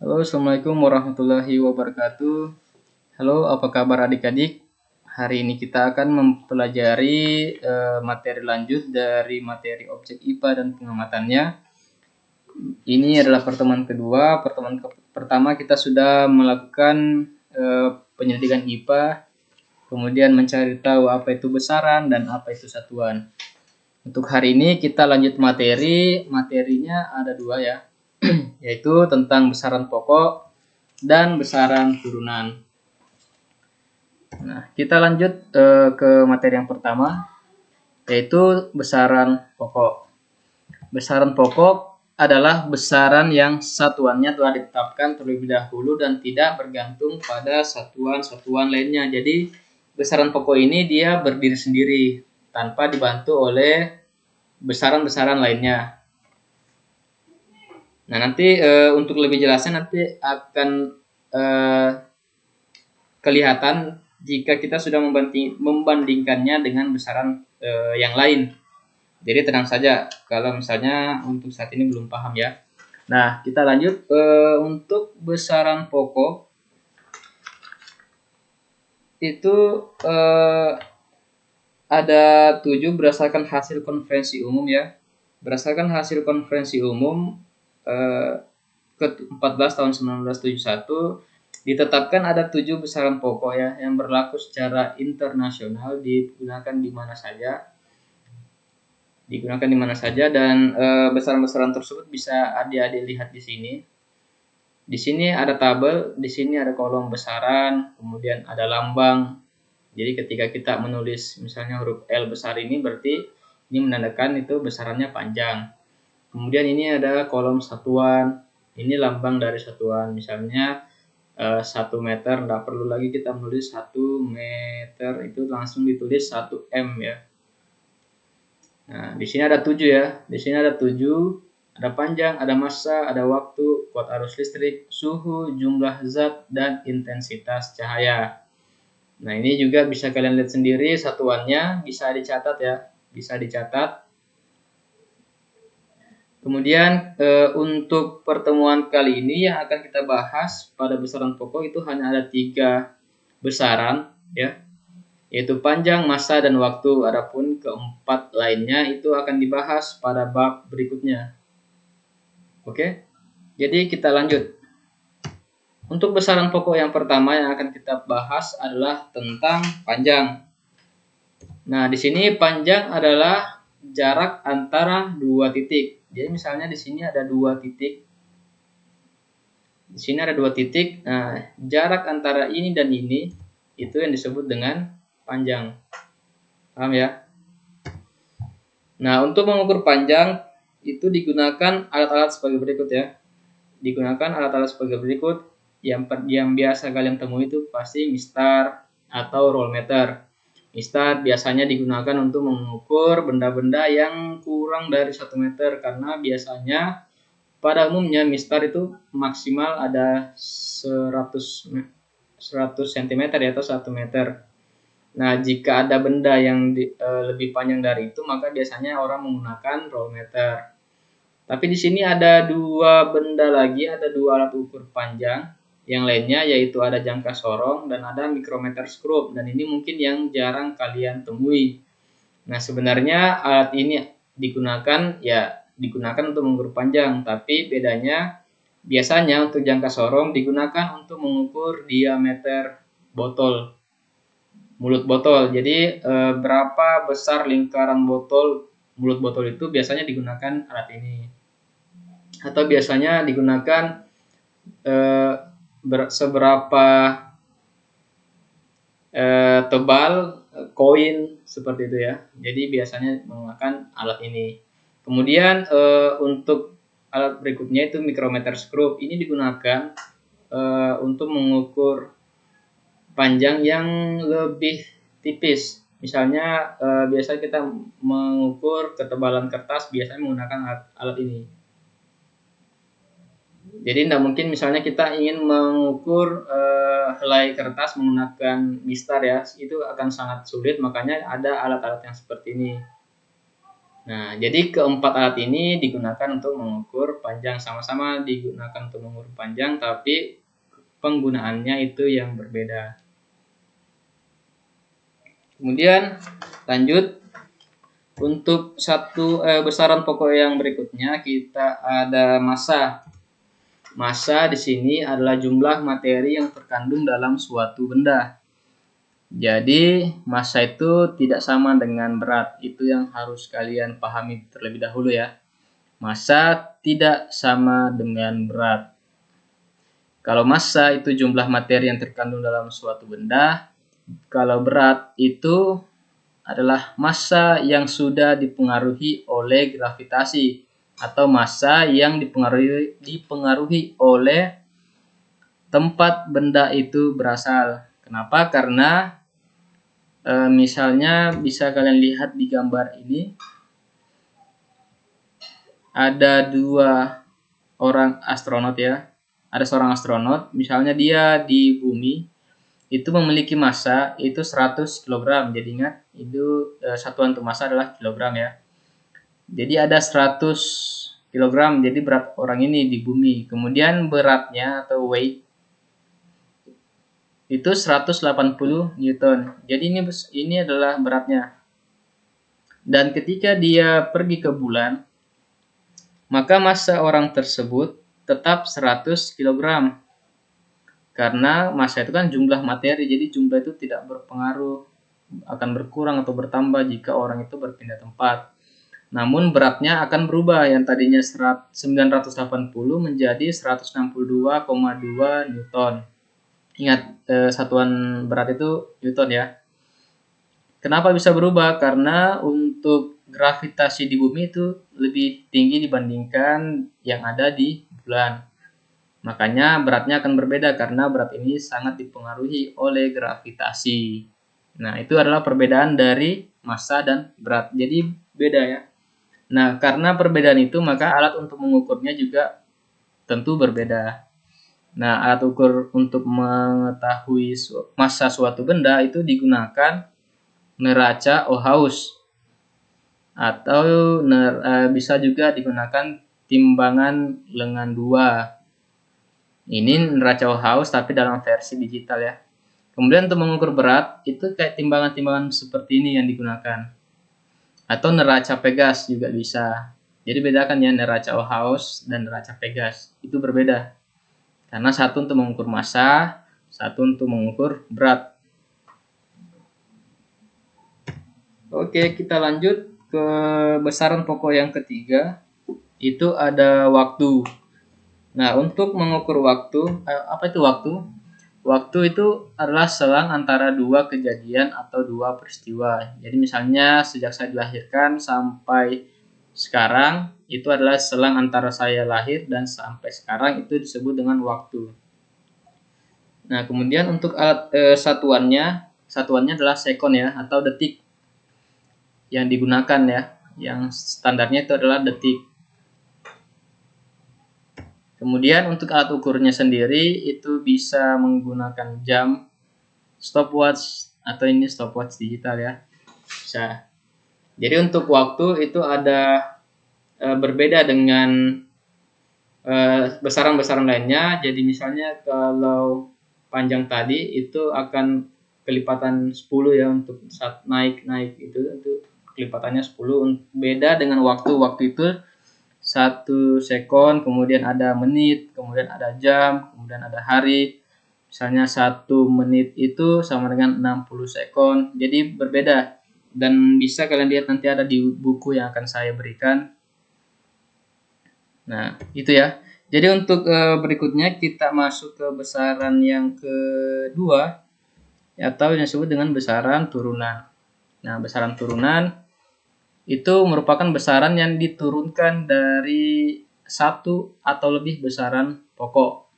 Halo, Assalamualaikum warahmatullahi wabarakatuh. Halo, apa kabar adik-adik? Hari ini kita akan mempelajari materi lanjut dari materi objek IPA dan pengamatannya. Ini adalah pertemuan kedua. Pertama kita sudah melakukan penyelidikan IPA, kemudian mencari tahu apa itu besaran dan apa itu satuan. Untuk hari ini kita lanjut materinya ada dua ya, yaitu tentang besaran pokok dan besaran turunan. Nah, kita lanjut ke materi yang pertama, yaitu besaran pokok. Besaran pokok adalah besaran yang satuannya telah ditetapkan terlebih dahulu dan tidak bergantung pada satuan-satuan lainnya. Jadi, besaran pokok ini dia berdiri sendiri tanpa dibantu oleh besaran-besaran lainnya. Nah, nanti untuk lebih jelasnya nanti akan kelihatan jika kita sudah membandingkannya dengan besaran yang lain. Jadi tenang saja kalau misalnya untuk saat ini belum paham ya. Nah, kita lanjut untuk besaran pokok itu ada 7 berdasarkan hasil konferensi umum ya. Berdasarkan hasil konferensi umum ke-14 tahun 1971 ditetapkan ada 7 besaran pokok ya yang berlaku secara internasional, digunakan di mana saja dan besaran-besaran tersebut bisa adik-adik lihat di sini. Di sini ada tabel, di sini ada kolom besaran, kemudian ada lambang. Jadi ketika kita menulis misalnya huruf L besar ini berarti ini menandakan itu besarannya panjang. Kemudian ini ada kolom satuan, ini lambang dari satuan, misalnya 1 meter, tidak perlu lagi kita menulis 1 meter, itu langsung ditulis 1 M ya. Nah, di sini ada 7 ya. Di sini ada 7, ada panjang, ada massa, ada waktu, kuat arus listrik, suhu, jumlah zat, dan intensitas cahaya. Nah, ini juga bisa kalian lihat sendiri satuannya, bisa dicatat ya. Bisa dicatat. Kemudian untuk pertemuan kali ini yang akan kita bahas pada besaran pokok itu hanya ada 3 besaran ya, yaitu panjang, massa, dan waktu. Adapun keempat lainnya itu akan dibahas pada bab berikutnya. Oke, jadi kita lanjut. Untuk besaran pokok yang pertama yang akan kita bahas adalah tentang panjang. Nah, di sini panjang adalah jarak antara 2 titik. Jadi misalnya di sini ada 2 titik. Di sini ada 2 titik. Nah, jarak antara ini dan ini itu yang disebut dengan panjang. Paham ya? Nah, untuk mengukur panjang itu digunakan alat-alat sebagai berikut ya. Digunakan alat-alat sebagai berikut. Yang biasa kalian temui itu pasti mistar atau rollmeter. Mistar biasanya digunakan untuk mengukur benda-benda yang kurang dari 1 meter karena biasanya pada umumnya mistar itu maksimal ada 100 cm ya atau 1 meter. Nah, jika ada benda yang lebih panjang dari itu, maka biasanya orang menggunakan rollmeter. Tapi di sini ada 2 benda lagi, ada 2 alat ukur panjang. Yang lainnya yaitu ada jangka sorong dan ada micrometer scope. Dan ini mungkin yang jarang kalian temui. Nah, sebenarnya alat ini digunakan untuk mengukur panjang, tapi bedanya biasanya untuk jangka sorong digunakan untuk mengukur diameter botol, mulut botol. Jadi berapa besar lingkaran mulut botol itu biasanya digunakan alat ini. Atau biasanya digunakan seberapa tebal koin seperti itu ya. Jadi biasanya menggunakan alat ini. Kemudian untuk alat berikutnya itu micrometer scope. Ini digunakan untuk mengukur panjang yang lebih tipis. Misalnya biasa kita mengukur ketebalan kertas biasanya menggunakan alat ini. Jadi tidak mungkin misalnya kita ingin mengukur helai kertas menggunakan mistar ya, itu akan sangat sulit, makanya ada alat-alat yang seperti ini. Nah, jadi keempat alat ini digunakan untuk mengukur panjang, sama-sama digunakan untuk mengukur panjang, tapi penggunaannya itu yang berbeda. Kemudian lanjut untuk besaran pokok yang berikutnya, kita ada massa. Massa di sini adalah jumlah materi yang terkandung dalam suatu benda. Jadi massa itu tidak sama dengan berat. Itu yang harus kalian pahami terlebih dahulu ya. Massa tidak sama dengan berat. Kalau massa itu jumlah materi yang terkandung dalam suatu benda, kalau berat itu adalah massa yang sudah dipengaruhi oleh gravitasi atau massa yang dipengaruhi oleh tempat benda itu berasal. Kenapa? Karena misalnya bisa kalian lihat di gambar ini, ada dua orang astronot ya. Ada seorang astronot, misalnya dia di bumi, itu memiliki massa itu 100 kg. Jadi ingat, itu satuan untuk massa adalah kilogram ya. Jadi ada 100 kg, jadi berat orang ini di bumi. Kemudian beratnya atau weight itu 180 Newton. Jadi ini adalah beratnya. Dan ketika dia pergi ke bulan, maka massa orang tersebut tetap 100 kg. Karena massa itu kan jumlah materi, jadi jumlah itu tidak berpengaruh, akan berkurang atau bertambah jika orang itu berpindah tempat. Namun beratnya akan berubah, yang tadinya 980 menjadi 162,2 Newton. Ingat, satuan berat itu Newton ya. Kenapa bisa berubah? Karena untuk gravitasi di bumi itu lebih tinggi dibandingkan yang ada di bulan. Makanya beratnya akan berbeda karena berat ini sangat dipengaruhi oleh gravitasi. Nah, itu adalah perbedaan dari massa dan berat. Jadi beda ya. Nah, karena perbedaan itu maka alat untuk mengukurnya juga tentu berbeda. Nah, alat ukur untuk mengetahui massa suatu benda itu digunakan neraca Ohaus atau bisa juga digunakan timbangan lengan 2. Ini neraca Ohaus tapi dalam versi digital ya. Kemudian untuk mengukur berat itu kayak timbangan-timbangan seperti ini yang digunakan. Atau neraca Pegas juga bisa. Jadi bedakan ya neraca Ohaus dan neraca Pegas. Itu berbeda. Karena satu untuk mengukur massa, satu untuk mengukur berat. Oke, kita lanjut ke besaran pokok yang ketiga. Itu ada waktu. Nah, untuk mengukur waktu, apa itu waktu? Waktu itu adalah selang antara dua kejadian atau dua peristiwa. Jadi misalnya sejak saya dilahirkan sampai sekarang, itu adalah selang antara saya lahir dan sampai sekarang, itu disebut dengan waktu. Nah, kemudian untuk alat satuannya adalah sekon ya, atau detik yang digunakan ya. Yang standarnya itu adalah detik. Kemudian untuk alat ukurnya sendiri itu bisa menggunakan jam, stopwatch, atau ini stopwatch digital ya. Bisa. Jadi untuk waktu itu ada berbeda dengan besaran-besaran lainnya. Jadi misalnya kalau panjang tadi itu akan kelipatan 10 ya, untuk saat naik itu kelipatannya 10. Beda dengan waktu. Waktu itu 1 sekon, kemudian ada menit, kemudian ada jam, kemudian ada hari. Misalnya 1 menit itu sama dengan 60 sekon. Jadi berbeda. Dan bisa kalian lihat nanti ada di buku yang akan saya berikan. Nah, itu ya. Jadi untuk berikutnya kita masuk ke besaran yang kedua, atau yang disebut dengan besaran turunan. Nah, besaran turunan itu merupakan besaran yang diturunkan dari satu atau lebih besaran pokok,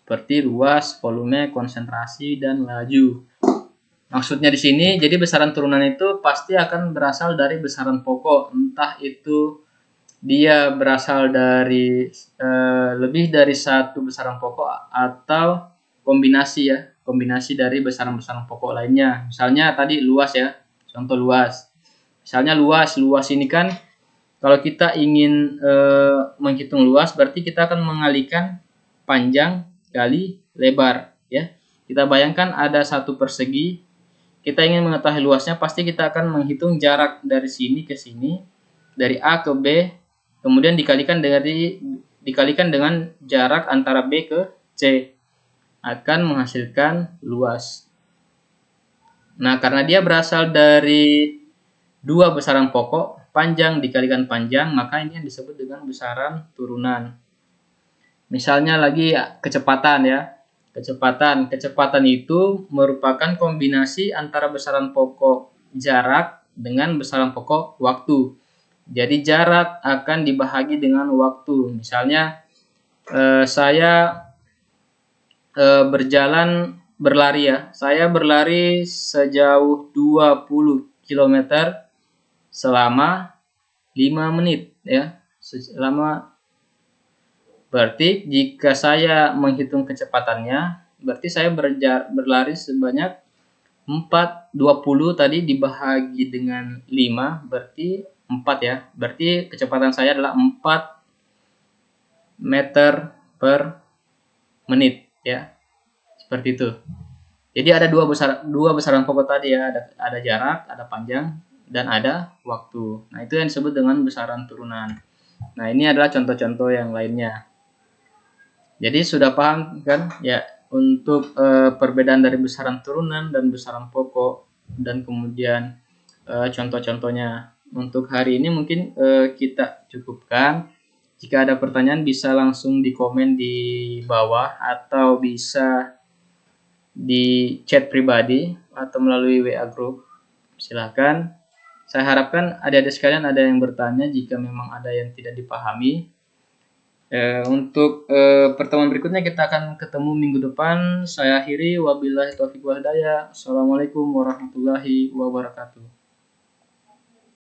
seperti luas, volume, konsentrasi, dan laju. Maksudnya di sini, jadi besaran turunan itu pasti akan berasal dari besaran pokok, entah itu dia berasal dari lebih dari satu besaran pokok atau kombinasi dari besaran-besaran pokok lainnya. Misalnya tadi luas ya, contoh luas. Misalnya luas ini kan kalau kita ingin menghitung luas berarti kita akan mengalihkan panjang kali lebar ya. Kita bayangkan ada satu persegi, kita ingin mengetahui luasnya, pasti kita akan menghitung jarak dari sini ke sini, dari A ke B, kemudian dikalikan dengan jarak antara B ke C, akan menghasilkan luas. Nah, karena dia berasal dari dua besaran pokok, panjang dikalikan panjang, maka ini yang disebut dengan besaran turunan. Misalnya lagi kecepatan ya. Kecepatan itu merupakan kombinasi antara besaran pokok jarak dengan besaran pokok waktu. Jadi jarak akan dibahagi dengan waktu. Misalnya saya berlari ya. Saya berlari sejauh 20 km selama 5 menit ya. Berarti jika saya menghitung kecepatannya, berarti saya berlari sebanyak 20 tadi dibahagi dengan 5, berarti 4 ya. Berarti kecepatan saya adalah 4 meter per menit ya. Seperti itu. Jadi ada dua besaran pokok tadi ya, ada jarak, ada panjang, dan ada waktu. Nah, itu yang disebut dengan besaran turunan. Nah, ini adalah contoh-contoh yang lainnya. Jadi sudah paham kan ya untuk perbedaan dari besaran turunan dan besaran pokok, dan kemudian contoh-contohnya. Untuk hari ini mungkin kita cukupkan. Jika ada pertanyaan bisa langsung di komen di bawah atau bisa di chat pribadi atau melalui WA group. Silahkan. Saya harapkan adik-adik sekalian ada yang bertanya jika memang ada yang tidak dipahami. Untuk pertemuan berikutnya kita akan ketemu minggu depan. Saya akhiri, wabillahi taufiq wal hidayah. Assalamualaikum warahmatullahi wabarakatuh.